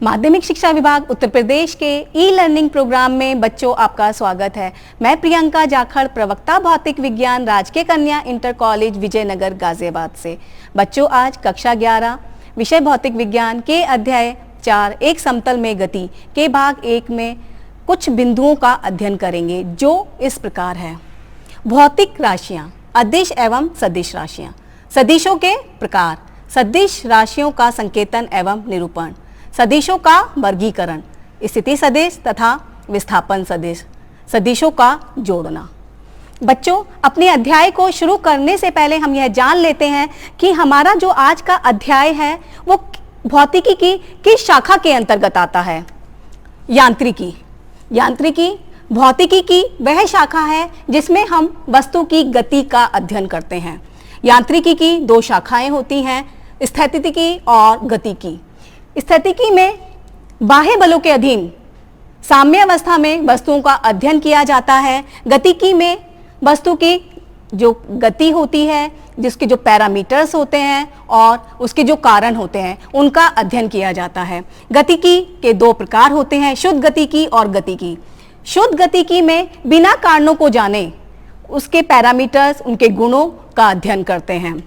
माध्यमिक शिक्षा विभाग उत्तर प्रदेश के ई लर्निंग प्रोग्राम में बच्चों आपका स्वागत है। मैं प्रियंका जाखड़, प्रवक्ता भौतिक विज्ञान, राजकीय कन्या इंटर कॉलेज विजयनगर गाजियाबाद से। बच्चों आज कक्षा 11 विषय भौतिक विज्ञान के अध्याय 4 एक समतल में गति के भाग 1 में कुछ बिंदुओं का अध्ययन करेंगे जो इस प्रकार है। भौतिक राशियां, अदिश एवं सदिश राशियां, सदिशों के प्रकार, सदिश राशियों का संकेतन एवं निरूपण, सदिशों का वर्गीकरण, स्थिति सदिश तथा विस्थापन सदिश, सदिशों का जोड़ना। बच्चों, अपने अध्याय को शुरू करने से पहले हम यह जान लेते हैं कि हमारा जो आज का अध्याय है वो भौतिकी की किस शाखा के अंतर्गत आता है। यांत्रिकी। यांत्रिकी भौतिकी की वह शाखा है जिसमें हम वस्तु की गति का अध्ययन करते हैं। यांत्रिकी की 2 शाखाएं होती हैं, स्थितिकी और गतिकी। स्थितिकी में बाह्य बलों के अधीन साम्य अवस्था में वस्तुओं का अध्ययन किया जाता है। गतिकी में वस्तु की जो गति होती है, जिसके जो पैरामीटर्स होते हैं और उसके जो कारण होते हैं, उनका अध्ययन किया जाता है। गतिकी के 2 प्रकार होते हैं, शुद्ध गतिकी और गतिकी। शुद्ध गतिकी में बिना कारणों को जाने उसके पैरामीटर्स, उनके गुणों का अध्ययन करते हैं।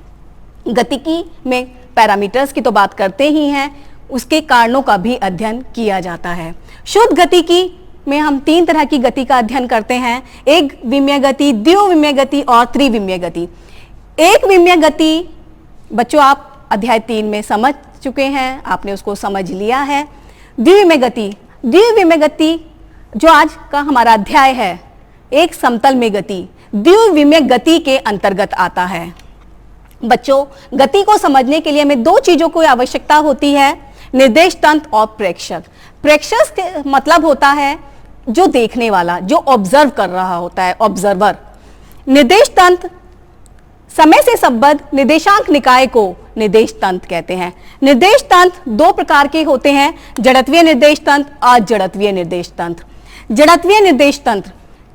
गतिकी में पैरामीटर्स की तो बात करते ही हैं, उसके कारणों का भी अध्ययन किया जाता है। शुद्ध गतिकी में हम 3 तरह की गति का अध्ययन करते हैं, एक विमीय गति, द्विविमीय गति और त्रिविमीय गति। एक विमीय गति बच्चों आप अध्याय 3 में समझ चुके हैं, आपने उसको समझ लिया है। द्विविमीय गति, द्विविमीय गति जो आज का हमारा अध्याय है, एक समतल में गति द्विविमीय गति के अंतर्गत आता है। बच्चों, गति को समझने के लिए हमें 2 चीजों की आवश्यकता होती है, निर्देश तंत्र और प्रेक्षक। प्रेक्षक के मतलब होता है जो देखने वाला, जो ऑब्जर्व कर रहा होता है, ऑब्जर्वर। निर्देश तंत्र समय से संबद्ध निर्देशांक निकाय को निर्देश तंत्र कहते हैं। निर्देश तंत्र 2 प्रकार के होते हैं, जड़त्वीय निर्देश तंत्र, अजड़त्वीय निर्देश तंत्र। जड़त्वीय निर्देश तंत्र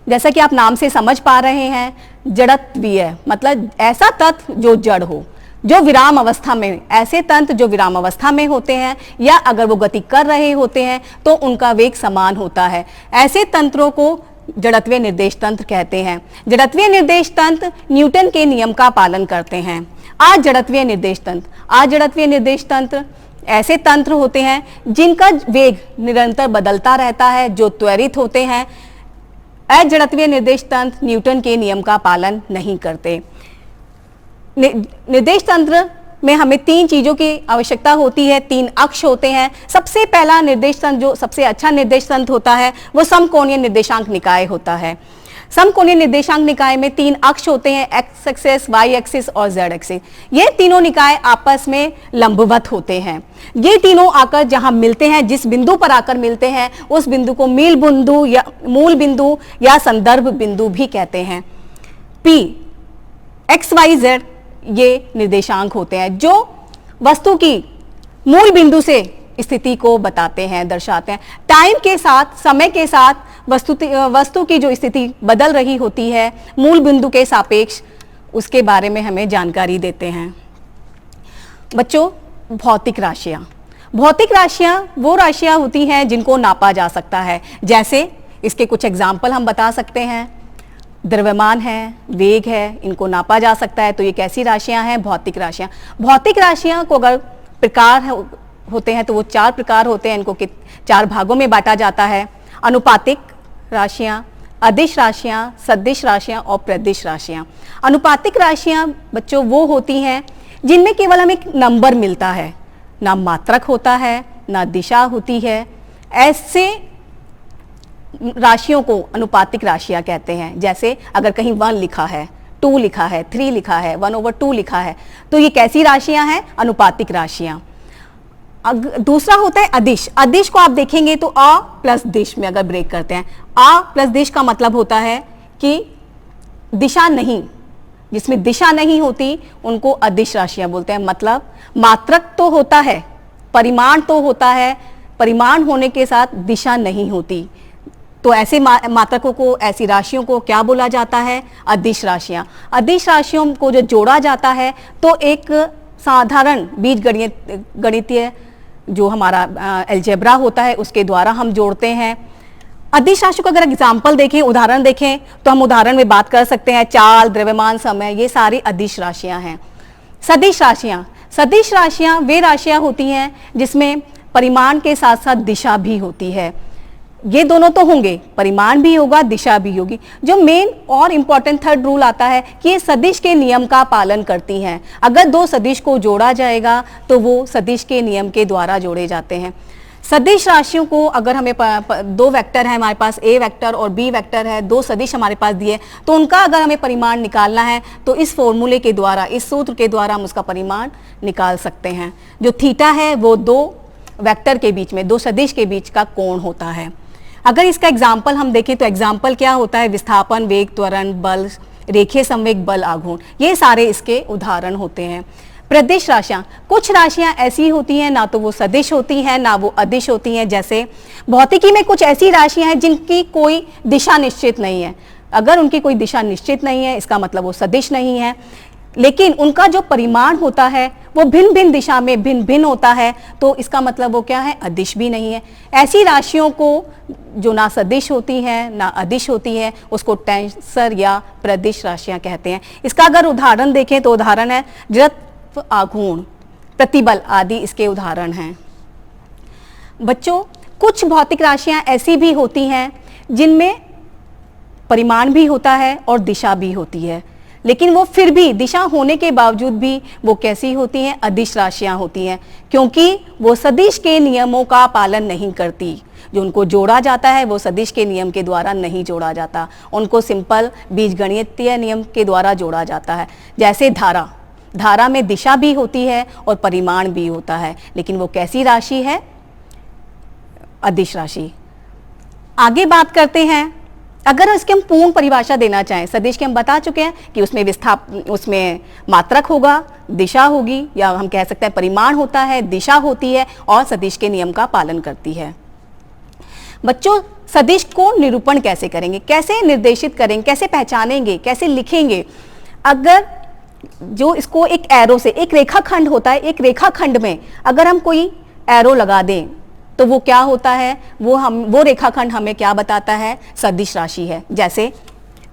जैसा कि आप नाम से समझ पा रहे हैं, जड़त्वीय मतलब ऐसा तत्व जो जड़ हो, जो विराम अवस्था में, ऐसे तंत्र जो विराम अवस्था में होते हैं या अगर वो गति कर रहे होते हैं तो उनका वेग समान होता है, ऐसे तंत्रों को जड़त्वीय निर्देश तंत्र कहते हैं। जड़त्वीय निर्देश तंत्र न्यूटन के नियम का पालन करते हैं। अजड़त्वीय निर्देश तंत्र, अजड़त्वीय निर्देश तंत्र ऐसे तंत्र होते हैं जिनका वेग निरंतर बदलता रहता है, जो त्वरित होते हैं। अजड़त्वीय निर्देश तंत्र न्यूटन के नियम का पालन नहीं करते। निर्देश तंत्र में हमें 3 चीजों की आवश्यकता होती है, 3 अक्ष होते हैं। सबसे पहला निर्देश तंत्र जो सबसे अच्छा निर्देश तंत्र होता है वो समकोणीय निर्देशांक निकाय होता है। समकोणीय निर्देशांक निकाय में 3 अक्ष होते हैं, एक्स एक्सिस, वाई एक्सिस और जेड एक्सिस। ये तीनों निकाय आपस में लंबवत होते हैं। ये तीनों आकर जहां मिलते हैं, जिस बिंदु पर आकर मिलते हैं, उस बिंदु को मूल बिंदु या संदर्भ बिंदु भी कहते हैं। पी, एक्स, वाई, जेड ये निर्देशांक होते हैं जो वस्तु की मूल बिंदु से स्थिति को बताते हैं, दर्शाते हैं। टाइम के साथ, समय के साथ वस्तु की जो स्थिति बदल रही होती है मूल बिंदु के सापेक्ष, उसके बारे में हमें जानकारी देते हैं। बच्चों, भौतिक राशियां, भौतिक राशियां वो राशियां होती हैं जिनको नापा जा सकता है। जैसे इसके कुछ एग्जाम्पल हम बता सकते हैं, द्रव्यमान है, वेग है, इनको नापा जा सकता है। तो ये कैसी राशियां हैं? भौतिक राशियां। भौतिक राशियां को अगर प्रकार होते हैं तो वो 4 प्रकार होते हैं, इनको 4 भागों में बांटा जाता है। अनुपातिक राशियां, अदिश राशियां, सदिश राशियां और प्रदिश राशियां। अनुपातिक राशियां बच्चों वो होती हैं जिनमें केवल हमें एक नंबर मिलता है, ना मात्रक होता है, ना दिशा होती है। ऐसे राशियों को अनुपातिक राशियां कहते हैं। जैसे अगर कहीं 1 लिखा है, 2 लिखा है, 3 लिखा है, 1/2 लिखा है, तो ये कैसी राशियां हैं? अनुपातिक राशियां। दूसरा होता है अदिश। अदिश को आप देखेंगे तो अ प्लस दिश में अगर ब्रेक करते हैं, अ प्लस दिश का मतलब होता है कि दिशा नहीं, जिसमें दिशा नहीं होती उनको अदिश राशियां बोलते हैं। मतलब मात्रक तो होता है, परिमाण तो होता है, परिमाण होने के साथ दिशा नहीं होती, तो ऐसे मात्रकों को, ऐसी राशियों को क्या बोला जाता है? अदिश राशियां। अदिश राशियों को जो जोड़ा जाता है तो एक साधारण बीज गणितीय जो हमारा अलजेब्रा होता है उसके द्वारा हम जोड़ते हैं। अदिश राशियों का अगर एग्जाम्पल देखें, उदाहरण देखें, तो हम उदाहरण में बात कर सकते हैं चाल, द्रव्यमान, समय, ये सारी अदिश राशियां हैं। सदिश राशियां वे राशियां होती हैं जिसमें परिमाण के साथ साथ दिशा भी होती है। ये दोनों तो होंगे, परिमाण भी होगा, दिशा भी होगी। जो मेन और इम्पॉर्टेंट थर्ड रूल आता है कि ये सदिश के नियम का पालन करती हैं। अगर दो सदिश को जोड़ा जाएगा तो वो सदिश के नियम के द्वारा जोड़े जाते हैं। सदिश राशियों को अगर हमें दो वेक्टर है हमारे पास, ए वेक्टर और बी वेक्टर है, दो सदिश हमारे पास दिए, तो उनका अगर हमें परिमाण निकालना है तो इस फॉर्मूले के द्वारा, इस सूत्र के द्वारा हम उसका परिमाण निकाल सकते हैं। जो थीटा है वो दो वेक्टर के बीच में, दो सदिश के बीच का कोण होता है। अगर इसका एग्जाम्पल हम देखें तो एग्जाम्पल क्या होता है, विस्थापन, वेग, त्वरण, बल, रेखीय संवेग, बल, आघूर्ण, ये सारे इसके उदाहरण होते हैं। प्रदिश राशियां, कुछ राशियां ऐसी होती हैं ना तो वो सदिश होती हैं ना वो अदिश होती हैं। जैसे भौतिकी में कुछ ऐसी राशियां हैं जिनकी कोई दिशा निश्चित नहीं है। अगर उनकी कोई दिशा निश्चित नहीं है इसका मतलब वो सदिश नहीं है, लेकिन उनका जो परिमाण होता है वो भिन्न भिन्न दिशा में भिन्न भिन्न होता है, तो इसका मतलब वो क्या है, अदिश भी नहीं है। ऐसी राशियों को जो ना सदिश होती हैं ना अदिश होती हैं उसको टेंसर या प्रदिश राशियां कहते हैं। इसका अगर उदाहरण देखें तो उदाहरण है जड़त्व, आघूर्ण, प्रतिबल आदि इसके उदाहरण हैं। बच्चों, कुछ भौतिक राशियां ऐसी भी होती हैं जिनमें परिमाण भी होता है और दिशा भी होती है, लेकिन वो फिर भी दिशा होने के बावजूद भी वो कैसी होती हैं, अदिश राशियां होती हैं, क्योंकि वो सदिश के नियमों का पालन नहीं करती। जो उनको जोड़ा जाता है वो सदिश के नियम के द्वारा नहीं जोड़ा जाता, उनको सिंपल बीजगणितीय नियम के द्वारा जोड़ा जाता है। जैसे धारा में दिशा भी होती है और परिमाण भी होता है, लेकिन वो कैसी राशि है, अदिश राशि। आगे बात करते हैं, अगर इसकी हम पूर्ण परिभाषा देना चाहें, सदिश के हम बता चुके हैं कि उसमें मात्रक होगा, दिशा होगी, या हम कह सकते हैं परिमाण होता है, दिशा होती है और सदिश के नियम का पालन करती है। बच्चों, सदिश को निरूपण कैसे करेंगे, कैसे निर्देशित करेंगे, कैसे पहचानेंगे, कैसे लिखेंगे? अगर जो इसको एक एरो से, एक रेखाखंड होता है, एक रेखाखंड में अगर हम कोई एरो लगा दें तो वो क्या होता है, वो रेखाखंड हमें क्या बताता है, सदिश राशि है। जैसे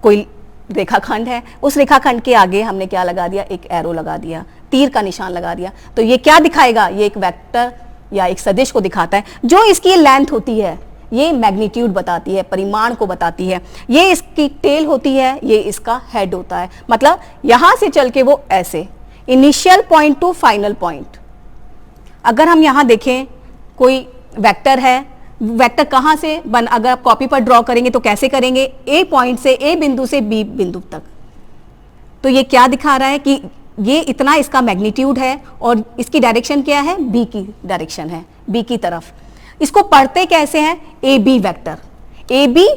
कोई रेखाखंड है, उस रेखाखंड के आगे हमने क्या लगा दिया, एक एरो लगा दिया, तीर का निशान लगा दिया, तो ये क्या दिखाएगा, ये एक वेक्टर या एक सदिश को दिखाता है। जो इसकी लेंथ होती है ये मैग्नीट्यूड बताती है, परिमाण को बताती है। ये इसकी टेल होती है, ये इसका हेड होता है। मतलब यहां से चल के वो ऐसे, initial point two final point. अगर हम यहां देखें कोई वेक्टर है, वेक्टर कहां से अगर आप कॉपी पर ड्रॉ करेंगे तो कैसे करेंगे, ए पॉइंट से, ए बिंदु से बी बिंदु तक। तो ये क्या दिखा रहा है कि ये इतना इसका मैग्नीट्यूड है और इसकी डायरेक्शन क्या है, बी की डायरेक्शन है, बी की तरफ। इसको पढ़ते कैसे हैं, A B vector. A B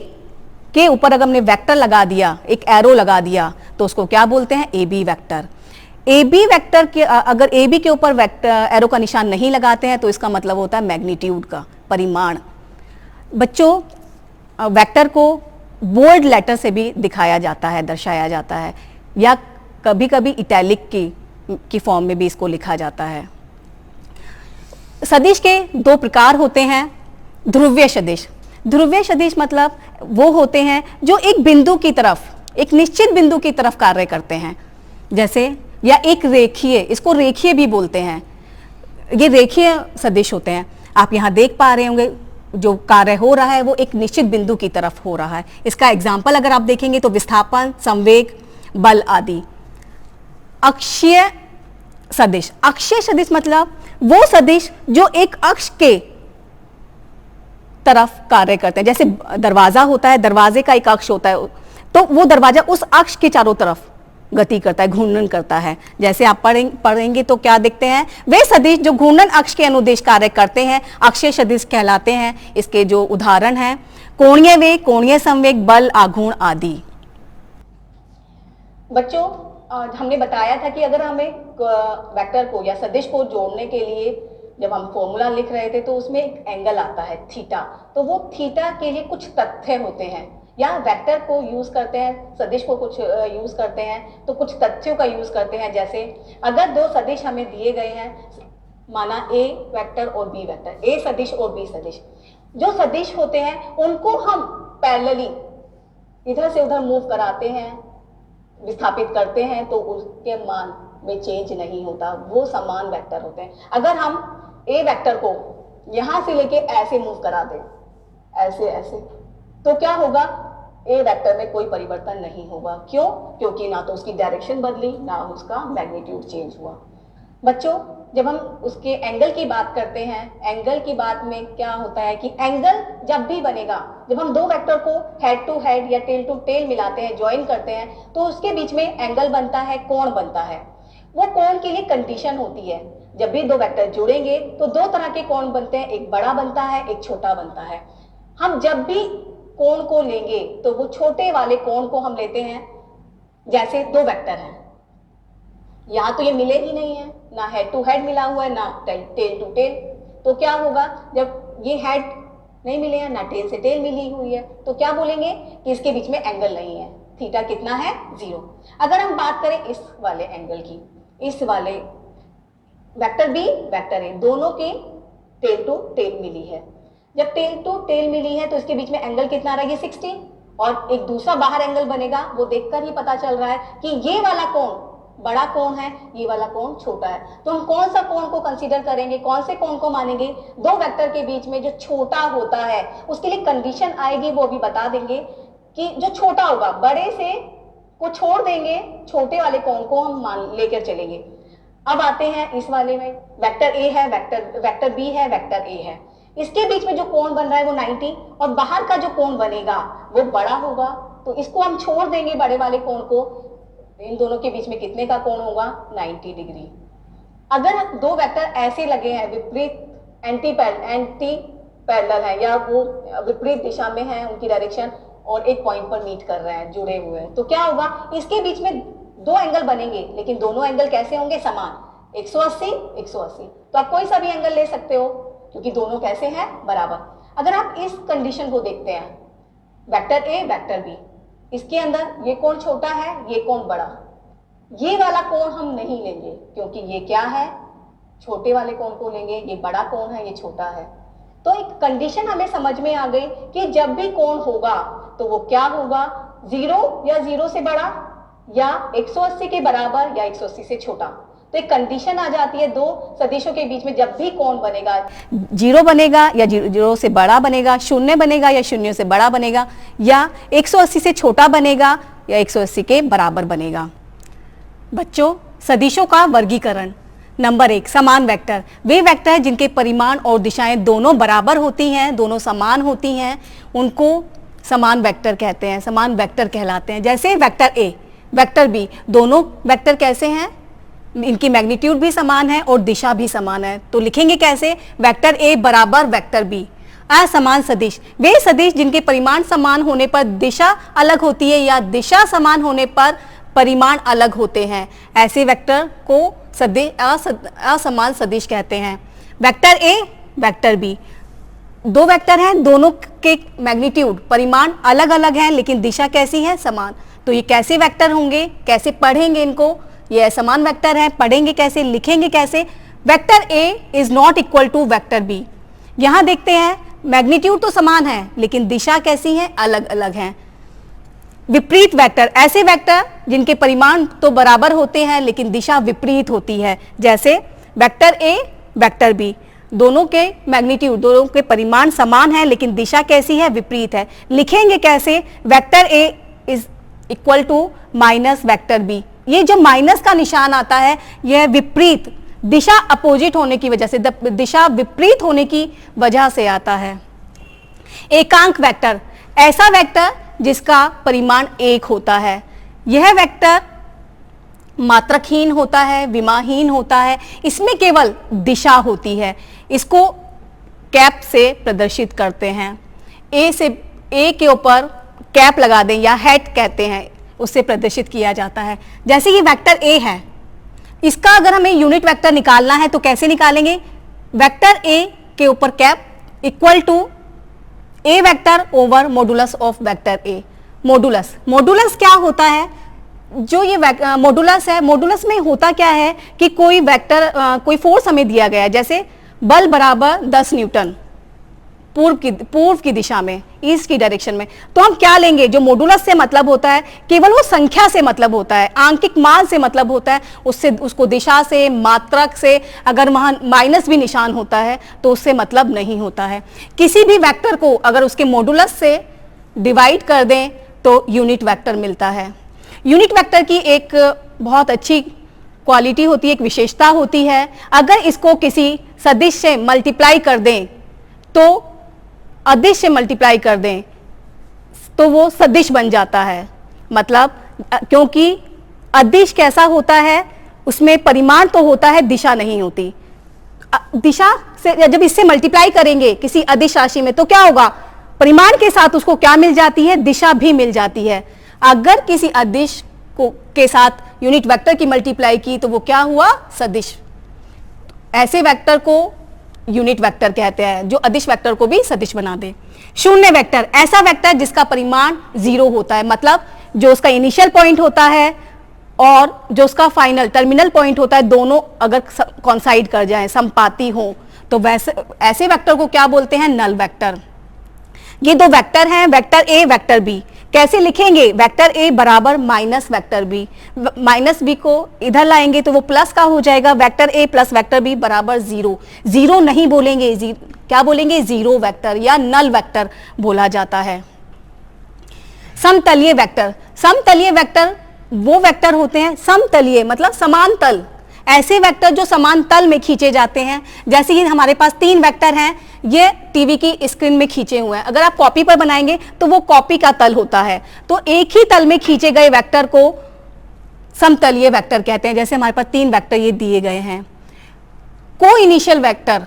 के ऊपर अगर हमने वेक्टर लगा दिया, एक एरो लगा दिया, तो उसको क्या बोलते हैं, A B vector. A B vector के अगर ए बी के ऊपर वेक्टर एरो का निशान नहीं लगाते हैं तो इसका मतलब होता है मैग्नीट्यूड का, परिमाण। बच्चों, वेक्टर को बोल्ड लेटर से भी दिखाया जाता है, दर्शाया जाता है, या कभी कभी इटैलिक की फॉर्म में भी इसको लिखा जाता है। सदिश के दो प्रकार होते हैं। ध्रुवीय सदिश, ध्रुवीय सदिश मतलब वो होते हैं जो एक बिंदु की तरफ, एक निश्चित बिंदु की तरफ कार्य करते हैं। जैसे, या एक रेखीय, इसको रेखीय भी बोलते हैं, ये रेखीय सदिश होते हैं। आप यहाँ देख पा रहे होंगे जो कार्य हो रहा है वो एक निश्चित बिंदु की तरफ हो रहा है। इसका एग्जाम्पल अगर आप देखेंगे तो विस्थापन, संवेग, बल आदि। अक्षीय सदिश, अक्षीय सदिश मतलब वो सदिश जो एक अक्ष के तरफ कार्य करते हैं। जैसे दरवाजा होता है, दरवाजे का एक अक्ष होता है, तो वो दरवाजा उस अक्ष के चारों तरफ गति करता है, घूर्णन करता है। जैसे आप पढ़ेंगे तो क्या देखते हैं, वे सदिश जो घूर्णन अक्ष के अनुदेश कार्य करते हैं अक्षीय सदिश कहलाते हैं। इसके जो उदाहरण हैं, कोणीय वेग, कोणीय संवेग, बल, आघूर्ण आदि। बच्चों, हमने बताया था कि अगर हमें वेक्टर को या सदिश को जोड़ने के लिए जब हम फॉर्मूला लिख रहे थे तो उसमें एक एंगल आता है थीटा, तो वो थीटा के लिए कुछ तथ्य होते हैं। या वेक्टर को यूज करते हैं, सदिश को कुछ यूज करते हैं, तो कुछ तथ्यों का यूज करते हैं। जैसे अगर दो सदिश हमें दिए गए हैं, माना ए वेक्टर और बी वेक्टर, ए सदिश और बी सदिश। जो सदिश होते हैं उनको हम पैरेलली इधर से उधर मूव कराते हैं, विस्थापित करते हैं, तो उसके मान में चेंज नहीं होता, वो समान वेक्टर होते हैं। अगर हम ए वेक्टर को यहां से लेके ऐसे मूव करा दें, ऐसे ऐसे, तो क्या होगा, ए वेक्टर में कोई परिवर्तन नहीं होगा। क्यों? क्योंकि ना तो उसकी डायरेक्शन बदली, ना उसका मैग्नीट्यूड चेंज हुआ। बच्चों, जब हम उसके एंगल की बात करते हैं, एंगल की बात में क्या होता है कि एंगल जब भी बनेगा, जब हम दो वेक्टर को हेड टू हेड या टेल टू टेल मिलाते हैं, ज्वाइन करते हैं, तो उसके बीच में एंगल बनता है, कोण बनता है। वो कोण के लिए कंडीशन होती है, जब भी दो वेक्टर जुड़ेंगे तो दो तरह के कोण बनते हैं, एक बड़ा बनता है, एक छोटा बनता है। हम जब भी कोण को लेंगे तो वो छोटे वाले कोण को हम लेते हैं, जैसे दो वेक्टर हैं, यहां तो ये मिले ही नहीं है, ना हेड टू हेड मिला हुआ है, ना टेल टू टेल, तो क्या होगा, जब ये हेड नहीं मिले हैं, ना टेल से टेल मिली हुई है, तो क्या बोलेंगे कि इसके बीच में एंगल नहीं है, थीटा कितना है, 0। अगर हम बात करें इस वाले एंगल की, इस वाले वेक्टर बी वेक्टर ए दोनों की टेल टू टेल मिली है, जब टेल टू टेल मिली है तो इसके बीच में एंगल कितना रहेगा, 60, और एक दूसरा बाहर एंगल बनेगा, वो देखकर ही पता चल रहा है कि ये वाला कोण बड़ा कोण है, ये वाला कोण छोटा है। तो हम कौन सा कोण को कंसीडर करेंगे, कौन से कोण को मानेंगे, दो वेक्टर के बीच में जो छोटा होता है उसके लिए कंडीशन आएगी, वो अभी बता देंगे कि जो छोटा होगा, बड़े से को छोड़ देंगे, छोटे वाले कोण को हम मान लेकर चलेंगे। अब आते हैं इस वाले में, वेक्टर ए है, वेक्टर बी है, वेक्टर ए है, इसके बीच में जो कोण बन रहा है वो 90, और बाहर का जो कोण बनेगा वो बड़ा होगा, तो इसको हम छोड़ देंगे बड़े वाले कोण को। इन दोनों के बीच में कितने का कोण होगा, 90 डिग्री। अगर दो वेक्टर ऐसे लगे हैं, विपरीत एंटी पैरेलल है, या वो विपरीत दिशा में है उनकी डायरेक्शन, और एक पॉइंट पर मीट कर रहे हैं, जुड़े हुए हैं, तो क्या होगा, इसके बीच में दो एंगल बनेंगे, लेकिन दोनों एंगल कैसे होंगे, समान, 180 180। तो आप कोई सा भी एंगल ले सकते हो, क्योंकि दोनों कैसे हैं, बराबर। अगर आप इस कंडीशन को देखते हैं, वेक्टर ए वेक्टर बी, इसके अंदर ये कोण छोटा है, ये कोण बड़ा, ये वाला कोण हम नहीं लेंगे, क्योंकि ये क्या है, छोटे वाले कोण को लेंगे, ये बड़ा कोण है, ये छोटा है। तो एक कंडीशन हमें समझ में आ गई कि जब भी कोण होगा तो वो क्या होगा, 0 या 0 से बड़ा, या 180 के बराबर, या 180 से छोटा। तो एक कंडीशन आ जाती है दो सदिशों के बीच में, जब भी कोण बनेगा, 0 बनेगा या 0 से बड़ा बनेगा, 0 बनेगा या 0 से बड़ा बनेगा, या 180 से छोटा बनेगा या 180 के बराबर बनेगा। बच्चों, सदिशों का वर्गीकरण। नंबर 1, समान वेक्टर। वे वेक्टर हैं जिनके परिमाण और दिशाएं दोनों बराबर होती हैं, दोनों समान होती हैं, उनको समान वेक्टर कहते हैं, समान वेक्टर कहलाते हैं। जैसे वेक्टर ए वेक्टर बी, दोनों वेक्टर कैसे हैं, इनकी मैग्नीट्यूड भी समान है और दिशा भी समान है। तो लिखेंगे कैसे, वेक्टर ए बराबर वेक्टर बी। असमान सदिश, वे सदिश जिनके परिमाण समान होने पर दिशा अलग होती है या दिशा समान होने पर परिमाण अलग होते हैं, ऐसे वेक्टर को असमान सदिश कहते हैं। वेक्टर ए वेक्टर बी, दो वेक्टर हैं, दोनों के मैग्नीट्यूड परिमाण अलग अलग हैं, लेकिन दिशा कैसी है, समान। तो ये कैसे वेक्टर होंगे, कैसे पढ़ेंगे इनको, ये समान वेक्टर है, पढ़ेंगे कैसे, लिखेंगे कैसे। Vector A is not equal to vector B. यहां देखते हैं मैग्नीट्यूड तो समान है, लेकिन दिशा कैसी है, अलग अलग है। विपरीत वेक्टर, ऐसे वेक्टर जिनके परिमाण तो बराबर होते हैं लेकिन दिशा विपरीत होती है, जैसे वेक्टर ए वेक्टर बी, दोनों के मैग्नीट्यूड, दोनों के परिमाण समान है लेकिन दिशा कैसी है, विपरीत है। लिखेंगे कैसे, vector A is equal to minus vector B. ये जो माइनस का निशान आता है, यह विपरीत, दिशा अपोजिट होने की वजह से, दिशा विपरीत होने की वजह से आता है। एकांक वेक्टर, ऐसा वेक्टर जिसका परिमाण 1 होता है। यह वेक्टर मात्रकहीन होता है, विमाहीन होता है, इसमें केवल दिशा होती है। इसको कैप से प्रदर्शित करते हैं। ए के ऊपर कैप लगा दें या हेड कहते हैं, उससे प्रदर्शित किया जाता है। जैसे ये वेक्टर ए है, इसका अगर हमें यूनिट वेक्टर निकालना है तो कैसे निकालेंगे, वेक्टर ए के ऊपर cap equal to A vector over modulus of vector A. Modulus क्या होता है, जो ये मॉडुलस है, मॉडुलस में होता क्या है कि कोई वेक्टर, कोई फोर्स हमें दिया गया है, जैसे बल बराबर 10 न्यूटन पूर्व की दिशा में, ईस्ट की डायरेक्शन में, तो हम क्या लेंगे? जो मॉडुलस से मतलब होता है केवल वो संख्या से मतलब होता है, आंकिक मान से मतलब होता है, उससे उसको दिशा से, मात्रक से, अगर वहां माइनस भी निशान होता है तो उससे मतलब नहीं होता है। किसी भी वेक्टर को अगर उसके मॉडुलस से डिवाइड कर दें तो यूनिट वेक्टर मिलता है। यूनिट वेक्टर की एक बहुत अच्छी क्वालिटी होती है, एक विशेषता होती है, अगर इसको किसी सदिश से मल्टीप्लाई कर दें तो अदिश से मल्टीप्लाई कर दें तो वो सदिश बन जाता है। मतलब क्योंकि अदिश कैसा होता है, उसमें परिमाण तो होता है, दिशा नहीं होती। दिशा से जब इससे मल्टीप्लाई करेंगे किसी अदिश राशि में तो क्या होगा? परिमाण के साथ उसको क्या मिल जाती है? दिशा भी मिल जाती है। अगर किसी अदिश को के साथ यूनिट वेक्टर की मल्टीप्लाई की तो वो क्या हुआ? सदिश। ऐसे वेक्टर को यूनिट वेक्टर कहते हैं, जो अदिश वेक्टर को भी सदिश बना दे। शून्य वेक्टर, ऐसा वेक्टर जिसका परिमाण 0 होता है, मतलब जो उसका इनिशियल पॉइंट होता है और जो उसका फाइनल टर्मिनल पॉइंट होता है, दोनों अगर कॉन्साइड कर जाएं, समपाती हो, तो वैसे ऐसे वेक्टर को क्या बोलते हैं? Null vector. ये दो वेक्टर हैं, वेक्टर ए, वेक्टर बी। कैसे लिखेंगे? वेक्टर ए बराबर minus vector B, minus B को इधर लाएंगे तो वो प्लस का हो जाएगा। Vector A plus vector B बराबर 0। 0 नहीं बोलेंगे, क्या बोलेंगे? 0 वेक्टर या नल वेक्टर बोला जाता है। समतलीय वेक्टर, समतलीय वेक्टर वो वेक्टर होते हैं, समतलीय मतलब समान तल, ऐसे वेक्टर जो समान तल में खींचे जाते हैं। जैसे कि हमारे पास 3 वेक्टर हैं, ये टीवी की स्क्रीन में खींचे हुए हैं, अगर आप कॉपी पर बनाएंगे तो वो कॉपी का तल होता है, तो एक ही तल में खींचे गए वेक्टर को समतलीय वेक्टर कहते हैं। जैसे हमारे पास 3 वेक्टर ये दिए गए हैं। को इनिशियल वेक्टर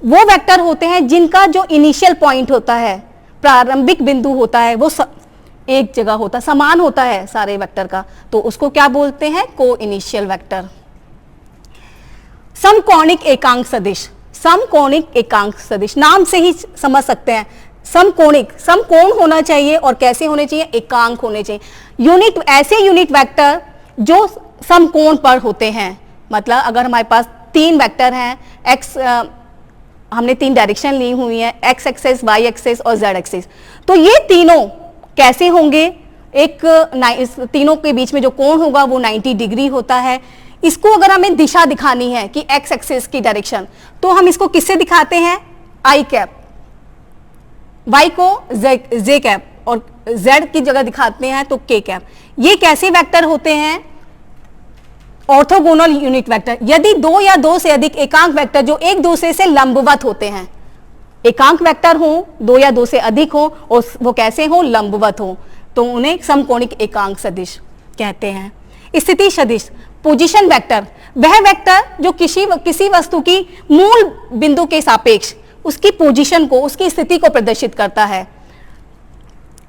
वो वेक्टर होते हैं जिनका जो इनिशियल पॉइंट होता है, प्रारंभिक बिंदु होता है, वो एक जगह होता, समान होता है सारे वेक्टर का, तो उसको क्या बोलते हैं? को इनिशियल वेक्टर। समकोणिक एकांक सदिश, समकोणिक एकांक सदिश नाम से ही समझ सकते हैं। समकोणिक, समकोण होना चाहिए और कैसे होने चाहिए? एकांक होने चाहिए। यूनिट, ऐसे यूनिट वेक्टर जो समकोण पर होते हैं, मतलब अगर हमारे पास 3 वेक्टर हैं, एक्स, हमने 3 डायरेक्शन ली हुई है, एक्स एक्सिस, वाई एक्सिस और जेड एक्सिस, तो ये तीनों कैसे होंगे? इस तीनों के बीच में जो कोण होगा वो 90 डिग्री होता है। इसको अगर हमें दिशा दिखानी है कि एक्स एक्सिस की डायरेक्शन, तो हम इसको किससे दिखाते हैं? आई कैप, वाई को जे कैप और जेड की जगह दिखाते हैं तो के कैप। ये कैसे वेक्टर होते हैं? Orthogonal unit vector. यदि 2 या 2 से अधिक एकांक वेक्टर जो एक दूसरे से लंबवत होते हैं, एकांक वेक्टर हो, 2 या 2 से अधिक हो और वो कैसे हो? लंबवत हो, तो उन्हें समकोणिक एकांक सदिश कहते हैं। स्थिति सदिश, पोजीशन वेक्टर, वह वेक्टर जो किसी वस्तु की मूल बिंदु के सापेक्ष उसकी पोजीशन को, उसकी स्थिति को प्रदर्शित करता है।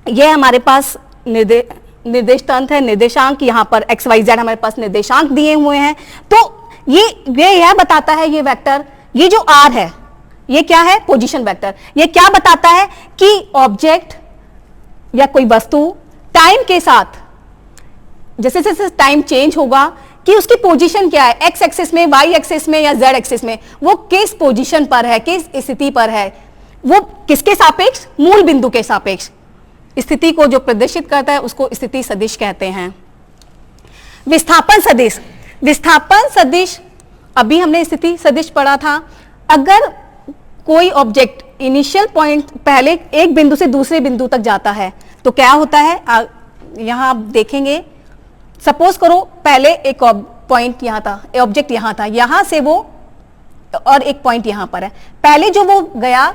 यह हमारे पास निर्देश तंत्र है, निर्देशांक, यहाँ पर एक्स वाई जेड हमारे पास निर्देशांक दिए हुए हैं। तो यह बताता है, ये वेक्टर, ये जो आर है, ये क्या है? Position vector. ये क्या बताता है कि ऑब्जेक्ट या कोई वस्तु टाइम के साथ, जैसे जैसे टाइम चेंज होगा, कि उसकी पोजीशन क्या है, एक्स एक्सिस में, वाई एक्सिस में या जेड एक्सिस में, वो किस पोजीशन पर है, किस स्थिति पर है, वो किसके सापेक्ष? मूल बिंदु के सापेक्ष स्थिति को जो प्रदर्शित करता है उसको स्थिति सदिश कहते हैं। विस्थापन सदिश, विस्थापन सदिश अभी हमने स्थिति सदिश पढ़ा था। अगर कोई ऑब्जेक्ट इनिशियल पॉइंट पहले एक बिंदु से दूसरे बिंदु तक जाता है तो क्या होता है? यहां आप देखेंगे, सपोज करो पहले एक पॉइंट यहां था, ऑब्जेक्ट यहां था, यहां से वो, और एक पॉइंट यहां पर है। पहले जो वो गया,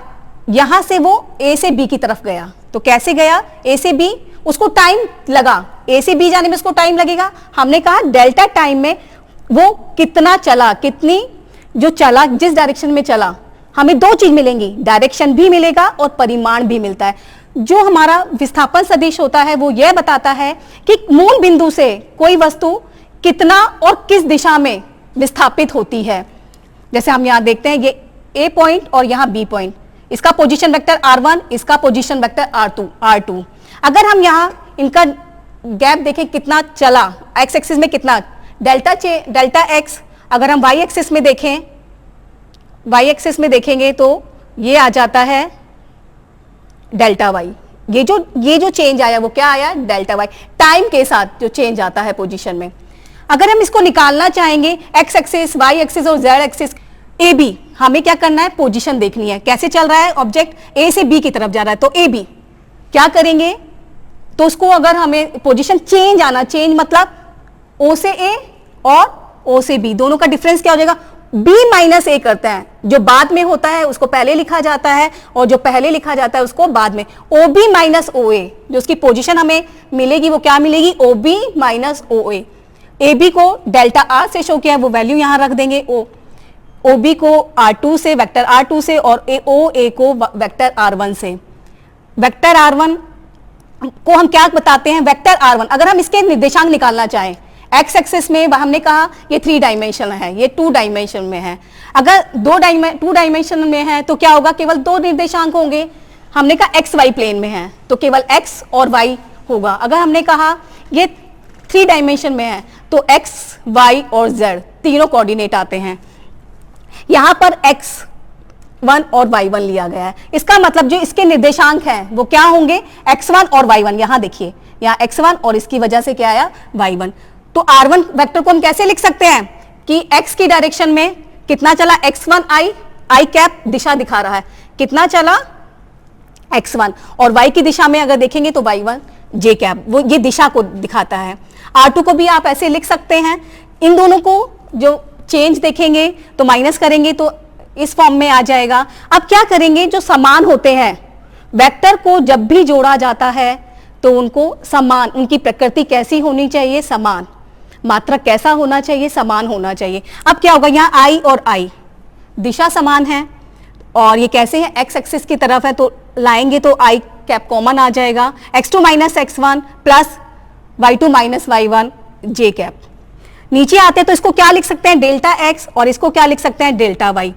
यहां से वो ए से बी की तरफ गया, तो कैसे गया? ए से बी, उसको टाइम लगा, ए से बी जाने में उसको टाइम लगेगा। हमने कहा डेल्टा टाइम में वो कितना चला, कितनी जो चला, जिस डायरेक्शन में चला, हमें 2 चीज मिलेंगी, डायरेक्शन भी मिलेगा और परिमाण भी मिलता है। जो हमारा विस्थापन सदिश होता है वो यह बताता है कि मूल बिंदु से कोई वस्तु कितना और किस दिशा में विस्थापित होती है। जैसे हम यहां देखते हैं, ये ए पॉइंट और यहां बी पॉइंट, इसका पोजीशन वेक्टर R1, इसका पोजीशन वेक्टर R2। अगर हम यहां इनका गैप देखें कितना चला, एक्स एक्सिस में कितना डेल्टा एक्स, अगर हम वाई एक्सिस में देखें, वाई एक्सिस में देखेंगे तो ये आ जाता है डेल्टा वाई। ये जो चेंज आया वो क्या आया, डेल्टा वाई, टाइम के साथ जो चेंज आता है पोजीशन में। अगर हम इसको निकालना चाहेंगे एक्स एक्सिस, वाई एक्सिस और जेड एक्सिस, ए बी, हमें क्या करना है, पोजीशन देखनी है, कैसे चल रहा है ऑब्जेक्ट, ए से बी की तरफ जा रहा है, तो ए बी क्या करेंगे, तो उसको अगर हमें पोजीशन चेंज आना, चेंज मतलब ओ से ए और ओ से बी, दोनों का डिफरेंस क्या हो जाएगा, b माइनस ए करते हैं, जो बाद में होता है उसको पहले लिखा जाता है और जो पहले लिखा जाता है उसको बाद में, ओ बी माइनस ओ ए, जो उसकी पोजीशन हमें मिलेगी वो क्या मिलेगी, O B minus O A. A B को डेल्टा आर से शो किया है, वो वैल्यू यहां रख देंगे, ओ बी को R2 से, वेक्टर R2 से, और ओ ए को वेक्टर R1 से। वेक्टर R1 को हम क्या बताते हैं, वेक्टर R1, अगर हम इसके निर्देशांक निकालना चाहें, एक्स एक्सिस में हमने कहा ये 3 डायमेंशन है, ये 2 डायमेंशन में है, अगर 2 डायमेंशन में है तो क्या होगा, केवल 2 निर्देशांक होंगे, हमने कहा एक्स वाई प्लेन में है तो केवल एक्स और वाई होगा। अगर हमने कहा ये 3 डायमेंशन में है तो एक्स, वाई और जेड तीनों कोऑर्डिनेट आते हैं। यहां पर x1 और y1 लिया गया है, इसका मतलब जो इसके निर्देशांक हैं वो क्या होंगे, x1 और y1। यहां देखिए, यहां x1 और इसकी वजह से क्या आया, y1। तो r1 वेक्टर को हम कैसे लिख सकते हैं कि x की डायरेक्शन में कितना चला, x1 i कैप दिशा दिखा रहा है, कितना चला x1, और y की दिशा में अगर देखेंगे तो y1 j कैप, वो ये दिशा को दिखाता है। r2 को भी आप ऐसे लिख सकते हैं, इन दोनों को जो चेंज देखेंगे तो माइनस करेंगे तो इस फॉर्म में आ जाएगा। अब क्या करेंगे, जो समान होते हैं वेक्टर को जब भी जोड़ा जाता है तो उनको समान, उनकी प्रकृति कैसी होनी चाहिए, समान, मात्रक कैसा होना चाहिए, समान होना चाहिए। अब क्या होगा, यहाँ i और i दिशा समान है और ये कैसे है, x एक्सिस की तरफ है तो लाएंगे तो i कैप कॉमन आ जाएगा, x2 minus x1 plus y2 minus y1 j cap. नीचे आते हैं तो इसको क्या लिख सकते हैं, डेल्टा x, और इसको क्या लिख सकते हैं, डेल्टा y।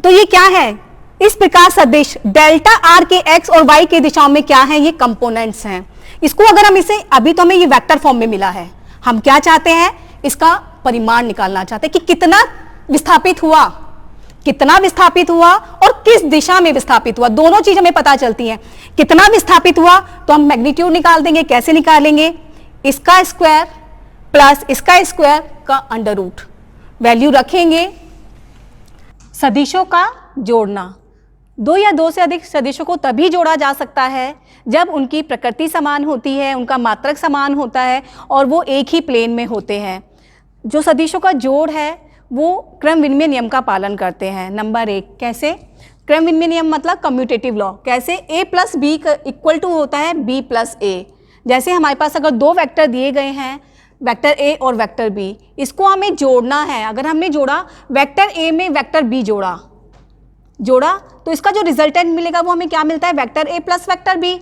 तो ये क्या है, इस प्रकार सदिश डेल्टा r के x और y के दिशाओं में क्या है, ये कंपोनेंट्स हैं। इसको अगर हम इसे, अभी तो हमें ये वेक्टर फॉर्म में मिला है, हम क्या चाहते हैं, इसका परिमाण निकालना चाहते हैं कि कितना विस्थापित हुआ, कितना विस्थापित हुआ और किस दिशा में विस्थापित हुआ, दोनों चीज हमें पता चलती हैं। कितना विस्थापित हुआ तो हम मैग्नीट्यूड निकाल देंगे, कैसे निकालेंगे, इसका स्क्वायर प्लस इसका स्क्वायर का अंडर रूट, वैल्यू रखेंगे। सदिशों का जोड़ना, 2 या 2 से अधिक सदिशों को तभी जोड़ा जा सकता है जब उनकी प्रकृति समान होती है, उनका मात्रक समान होता है और वो एक ही प्लेन में होते हैं। जो सदिशों का जोड़ है वो क्रम विनिमय नियम का पालन करते हैं। नंबर 1, कैसे, क्रम विनिमय नियम मतलब कम्यूटेटिव लॉ, कैसे, a plus B equal to होता है b प्लस ए। जैसे हमारे पास अगर 2 वेक्टर दिए गए हैं, वेक्टर a और वेक्टर b, इसको हमें जोड़ना है। अगर हमने जोड़ा, वेक्टर a में वेक्टर b जोड़ा तो इसका जो रिजल्टेंट मिलेगा वो हमें क्या मिलता है, vector a plus vector b।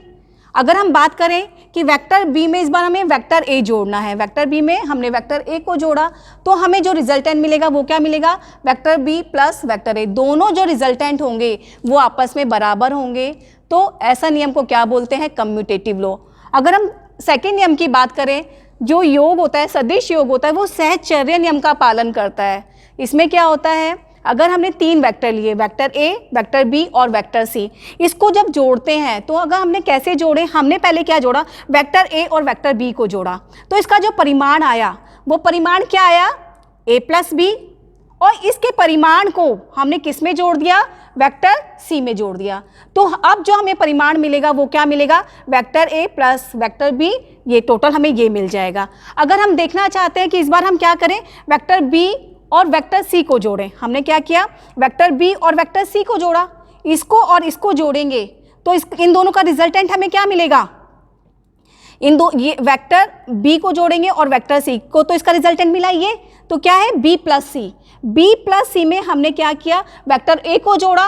अगर हम बात करें कि वेक्टर b में इस बार हमें वेक्टर a जोड़ना है, वेक्टर b में हमने वेक्टर a को जोड़ा तो हमें जो रिजल्टेंट मिलेगा वो क्या मिलेगा, vector b plus vector a। दोनों जो रिजल्टेंट होंगे वो आपस में बराबर होंगे, तो ऐसा नियम को क्या बोलते हैं, कम्यूटेटिव लॉ। अगर हम सेकेंड नियम की बात करें, जो योग होता है, सदिश योग होता है, वो सहचर्य नियम का पालन करता है। इसमें क्या होता है, अगर हमने 3 वेक्टर लिए, वेक्टर a, वेक्टर b और वेक्टर c, इसको जब जोड़ते हैं तो अगर हमने कैसे जोड़े, हमने पहले क्या जोड़ा, वेक्टर a और वेक्टर b को जोड़ा, तो इसका जो परिमाण आया वो परिमाण क्या आया, a प्लस b, और इसके परिमाण को हमने किस में जोड़ दिया, वेक्टर c में जोड़ दिया। तो अब जो हमें परिमाण मिलेगा वो क्या मिलेगा, vector a plus vector b, ये टोटल हमें ये मिल जाएगा। अगर हम देखना चाहते हैं कि इस बार हम क्या करें, वेक्टर b और वेक्टर c को जोड़ें, हमने क्या किया, वेक्टर b और वेक्टर c को जोड़ा, इसको और इसको जोड़ेंगे तो इन दोनों का रिजल्टेंट हमें क्या मिलेगा, ये वेक्टर b को जोड़ेंगे और वेक्टर c को, तो इसका रिजल्टेंट मिला ये, तो क्या है, b plus c। b plus c में हमने क्या किया, वेक्टर a को जोड़ा,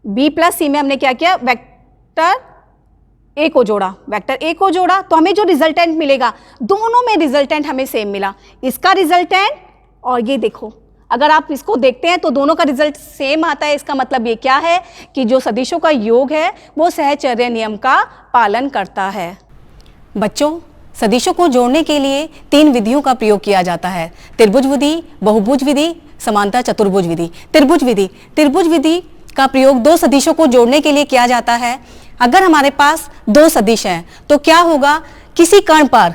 b प्लस c में हमने क्या किया, वेक्टर a को जोड़ा, वेक्टर a को जोड़ा, तो हमें जो रिजल्टेंट मिलेगा, दोनों में रिजल्टेंट हमें सेम मिला। इसका रिजल्टेंट और ये देखो, अगर आप इसको देखते हैं तो दोनों का रिजल्ट सेम आता है। इसका मतलब ये क्या है कि जो सदिशों का योग है वो सहचर्य नियम का पालन करता है। बच्चों, सदिशों को जोड़ने के लिए 3 विधियों का प्रयोग किया जाता है। त्रिभुज विधि, बहुभुज विधि, समांतर चतुर्भुज विधि। त्रिभुज विधि का प्रयोग 2 सदिशों को जोड़ने के लिए किया जाता है। अगर हमारे पास 2 सदिश हैं तो क्या होगा, किसी कण पर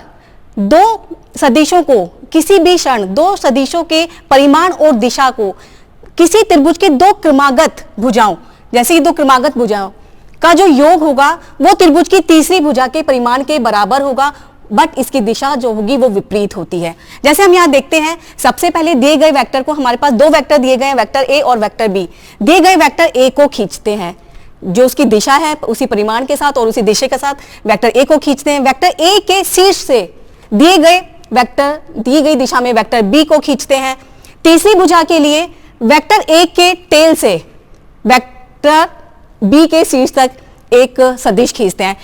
2 सदिशों को, किसी भी क्षण 2 सदिशों के परिमाण और दिशा को किसी त्रिभुज के 2 क्रमागत भुजाओं, जैसे कि 2 क्रमागत भुजाओं का जो योग होगा वो त्रिभुज की तीसरी भुजा के परिमाण के बराबर होगा, बट इसकी दिशा जो होगी वो विपरीत होती है। जैसे हम यहाँ देखते हैं, सबसे पहले दिए गए वेक्टर को, हमारे पास 2 वेक्टर दिए गए हैं, वेक्टर ए और वेक्टर बी। दिए गए वेक्टर ए को खींचते हैं, जो उसकी दिशा है उसी परिमाण के साथ और उसी दिशा के साथ वेक्टर ए को खींचते हैं। वेक्टर ए के शीर्ष से दिए गए वेक्टर दी गई दिशा में वेक्टर बी को खींचते हैं। तीसरी भुजा के लिए वेक्टर ए के टेल से वेक्टर बी के शीर्ष तक एक सदिश खींचते हैं,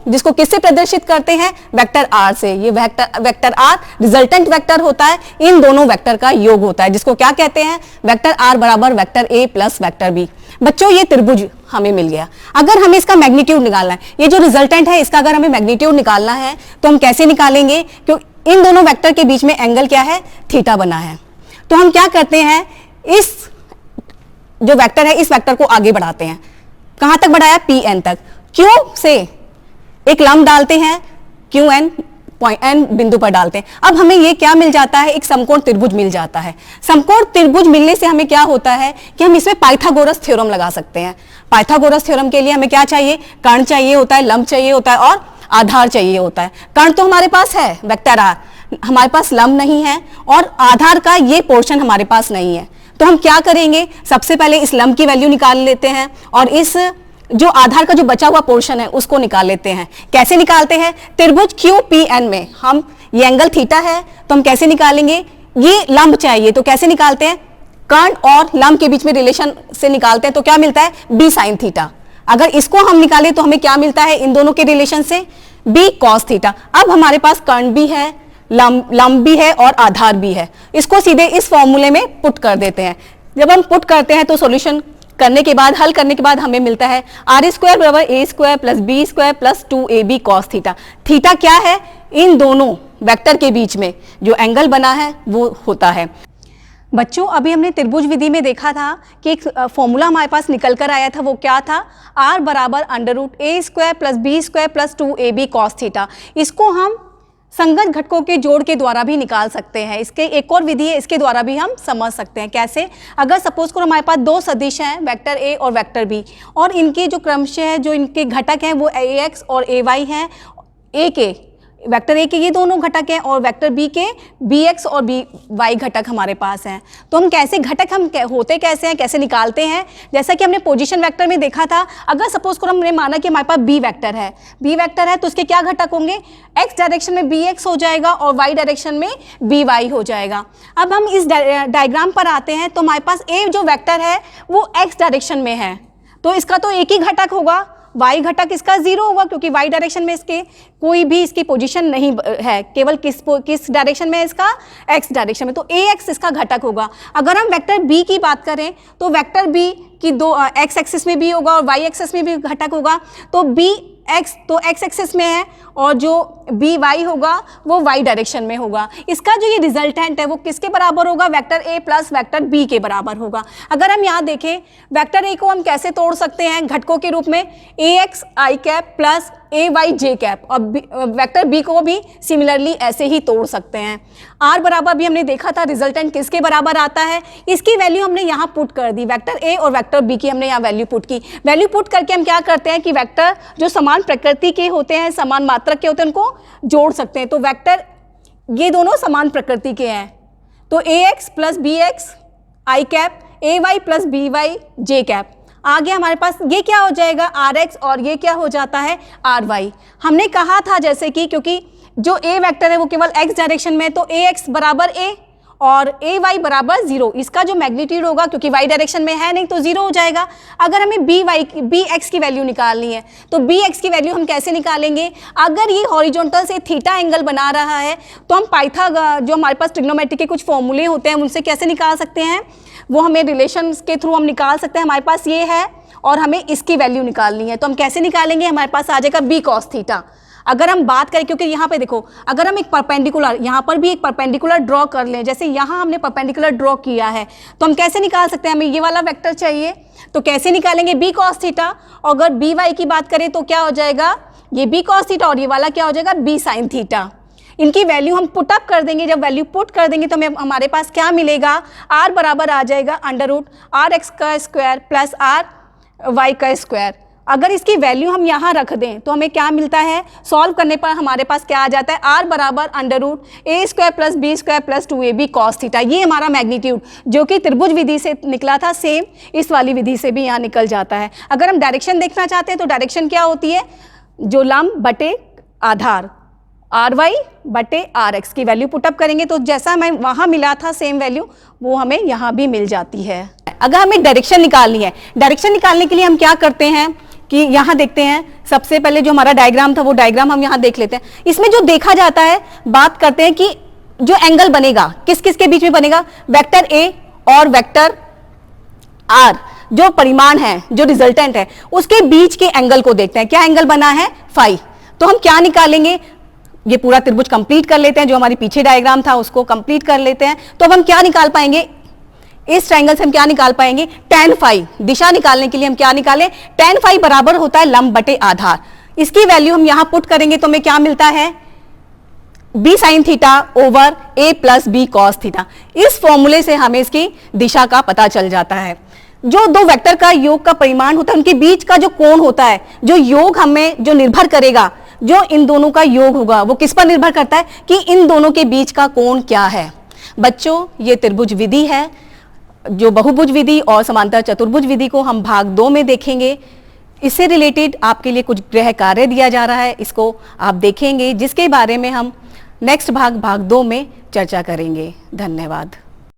जिसको किससे प्रदर्शित करते हैं, वेक्टर आर से। ये वेक्टर आर रिजल्टेंट वेक्टर होता है, इन दोनों वेक्टर का योग होता है, जिसको क्या कहते हैं, वेक्टर आर बराबर vector A plus vector B. बच्चों, ये त्रिभुज हमें मिल गया। अगर हमें इसका मैग्नीट्यूड निकालना है, ये जो रिजल्टेंट है इसका अगर हमें मैग्नीट्यूड निकालना है तो हम कैसे निकालेंगे, क्योंकि इन दोनों वेक्टर के बीच में एंगल क्या है, थीटा बना है। तो हम क्या करते हैं, इस जो वेक्टर है इस वेक्टर को आगे बढ़ाते हैं। कहां तक बढ़ाया, पी एन तक। क्यू से एक लंब डालते हैं, क्यू एन पॉइंट एन बिंदु पर डालते हैं। अब हमें ये क्या मिल जाता है, एक समकोण त्रिभुज मिल जाता है। समकोण त्रिभुज मिलने से हमें क्या होता है कि हम इसमें पाइथागोरस थ्योरम लगा सकते हैं। पाइथागोरस थ्योरम के लिए हमें क्या चाहिए, कर्ण चाहिए होता है, लंब चाहिए होता है और आधार चाहिए होता है। कर्ण तो हमारे पास है वेक्टर आर, हमारे पास लंब नहीं है और आधार का ये पोर्शन हमारे पास नहीं है। तो हम क्या करेंगे, सबसे पहले इस लंब की वैल्यू निकाल लेते हैं और इस जो आधार का जो बचा हुआ पोर्शन है उसको निकाल लेते हैं। कैसे निकालते हैं, त्रिभुज क्यू पी एन में हम, ये एंगल थीटा है तो हम कैसे निकालेंगे, ये लंब चाहिए तो कैसे निकालते हैं, कर्ण और लंब के बीच में रिलेशन से निकालते हैं। तो क्या मिलता है, बी साइन थीटा। अगर इसको हम निकालें तो हमें क्या मिलता है, इन दोनों के रिलेशन से बी कॉस थीटा। अब हमारे पास कर्ण भी है, लंब भी है और आधार भी है। इसको सीधे इस फॉर्मूले में पुट कर देते हैं। जब हम पुट करते हैं तो सॉल्यूशन करने के बाद, हल करने के बाद हमें मिलता है आर स्क्वायर बराबर A square plus B square plus 2ab cos theta. Theta क्या है, इन दोनों वेक्टर के बीच में जो एंगल बना है वो होता है। बच्चों, अभी हमने त्रिभुज विधि में देखा था कि एक फॉर्मूला हमारे पास निकल कर आया था, वो क्या था, आर बराबर under root A square plus B square plus 2ab cos theta. इसको हम संगत घटकों के जोड़ के द्वारा भी निकाल सकते हैं। इसके एक और विधि है, इसके द्वारा भी हम समझ सकते हैं। कैसे, अगर सपोज करो हमारे पास 2 सदिश हैं, वेक्टर ए और वेक्टर बी, और इनके जो क्रमशः जो इनके घटक हैं वो ax और ay हैं। ए के वेक्टर ए के ये दोनों घटक हैं और वेक्टर बी के bx और by घटक हमारे पास हैं। तो हम कैसे, घटक हम होते कैसे हैं, कैसे निकालते हैं, जैसा कि हमने पोजीशन वेक्टर में देखा था। अगर सपोज करो हमने माना कि हमारे पास बी वेक्टर है तो उसके क्या घटक होंगे, x डायरेक्शन में bx हो जाएगा और y डायरेक्शन में by हो जाएगा। अब हम इस डायग्राम पर आते हैं तो हमारे पास a जो वेक्टर है वो x डायरेक्शन में है, तो इसका तो एक ही घटक होगा, y घटक इसका 0 होगा, क्योंकि y डायरेक्शन में इसके कोई भी इसकी पोजीशन नहीं है, केवल किस डायरेक्शन में है, इसका x डायरेक्शन में, तो ax इसका घटक होगा। अगर हम वेक्टर b की बात करें तो वेक्टर b की दो x एक्सिस में भी होगा और y एक्सिस में भी घटक होगा। तो bx तो x एक्सिस में है और जो by होगा वो y डायरेक्शन में होगा। इसका जो ये रिजल्टेंट है वो किसके बराबर होगा, vector a plus vector b के बराबर होगा। अगर हम यहाँ देखें, वेक्टर a को हम कैसे तोड़ सकते हैं घटकों के रूप में, ax i cap plus ay j cap, और वेक्टर b को भी सिमिलरली ऐसे ही तोड़ सकते हैं। r बराबर भी हमने देखा था, रिजल्टेंट किसके बराबर आता है, इसकी वैल्यू हमने यहाँ पुट कर दी, वेक्टर a और वेक्टर b की हमने यहाँ वैल्यू पुट की। वैल्यू पुट करके हम क्या करते हैं कि वेक्टर जो समान प्रकृति के होते हैं, समान मात्रक के होते हैं, उनको जोड़ सकते हैं। तो वेक्टर ये दोनों समान प्रकृति के हैं, तो ax plus bx i cap, ay plus by j cap. आगे हमारे पास ये क्या हो जाएगा, rx, और ये क्या हो जाता है, ry। हमने कहा था जैसे कि क्योंकि जो a वेक्टर है वो केवल x डायरेक्शन में है, तो ax बराबर a और ay बराबर 0, इसका जो मैग्नीट्यूड होगा, क्योंकि y डायरेक्शन में है नहीं तो 0 हो जाएगा। अगर हमें bx की वैल्यू निकालनी है तो bx की वैल्यू हम कैसे निकालेंगे, अगर ये हॉरिजॉन्टल से थीटा एंगल बना रहा है तो हम जो हमारे पास ट्रिग्नोमेट्री के कुछ फॉर्मूले होते हैं उनसे कैसे निकाल सकते हैं, वो हमें रिलेशन के थ्रू हम निकाल सकते हैं। हमारे पास ये है और हमें इसकी वैल्यू निकालनी है, तो हम कैसे निकालेंगे, हमारे पास आ जाएगा b cos थीटा। अगर हम बात करें, क्योंकि यहाँ पे देखो, अगर हम एक परपेंडिकुलर, यहाँ पर भी एक परपेंडिकुलर ड्रॉ कर लें, जैसे यहाँ हमने परपेंडिकुलर ड्रॉ किया है, तो हम कैसे निकाल सकते हैं? हमें ये वाला वेक्टर चाहिए, तो कैसे निकालेंगे? B cos theta. और अगर बी वाई की बात करें तो क्या हो जाएगा? ये बी कॉस थीटा और ये वाला क्या हो जाएगा? B sine theta. इनकी वैल्यू हम पुट अप कर देंगे, जब वैल्यू पुट कर देंगे तो हमें हमारे पास क्या मिलेगा? आर बराबर आ जाएगा अंडर रूट आर एक्स का स्क्वायर प्लस आर वाई का स्क्वायर। अगर इसकी वैल्यू हम यहाँ रख दें तो हमें क्या मिलता है? सॉल्व करने पर हमारे पास क्या आ जाता है? आर बराबर under root A square plus B square plus 2ab cos theta. ये हमारा मैग्नीट्यूड जो कि त्रिभुज विधि से निकला था, सेम इस वाली विधि से भी यहाँ निकल जाता है। अगर हम डायरेक्शन देखना चाहते हैं तो डायरेक्शन क्या होती है? जो लंब बटे आधार आर वाई बटे आर एक्स की वैल्यू पुटअप करेंगे तो जैसा हमें वहाँ मिला था सेम वैल्यू, वो हमें यहाँ भी मिल जाती है। अगर हमें डायरेक्शन निकालनी है, डायरेक्शन निकालने के लिए हम क्या करते हैं कि यहाँ देखते हैं, सबसे पहले जो हमारा डायग्राम था वो डायग्राम हम यहाँ देख लेते हैं। इसमें जो देखा जाता है, बात करते हैं कि जो एंगल बनेगा किस किस के बीच में बनेगा? वेक्टर ए और वेक्टर आर, जो परिमाण है, जो रिजल्टेंट है, उसके बीच के एंगल को देखते हैं। क्या एंगल बना है? फाई। तो हम क्या निकालेंगे? ये पूरा त्रिभुज कंप्लीट कर लेते हैं, जो हमारी पीछे डायग्राम था उसको कंप्लीट कर लेते हैं। तो अब हम क्या निकाल पाएंगे? इस ट्रायंगल से हम क्या निकाल पाएंगे? tan phi. दिशा निकालने के लिए हम क्या निकालें? tan फाई बराबर होता है लंब बटे आधार। इसकी वैल्यू हम यहां पुट करेंगे तो हमें क्या मिलता है? b sine theta over a plus B cos theta. इस फॉर्मूले से हमें इसकी दिशा का पता चल जाता है। जो दो वेक्टर का योग का परिमाण होता है, उनके बीच का जो कोण होता है, जो योग हमें जो निर्भर करेगा, जो इन दोनों का योग होगा, वो किस पर निर्भर करता है कि इन दोनों के बीच का कोण क्या है। बच्चों, ये त्रिभुज विधि है। जो बहुभुज विधि और समांतर चतुर्भुज विधि को हम भाग 2 में देखेंगे। इससे रिलेटेड आपके लिए कुछ गृह कार्य दिया जा रहा है, इसको आप देखेंगे, जिसके बारे में हम नेक्स्ट भाग 2 में चर्चा करेंगे। धन्यवाद।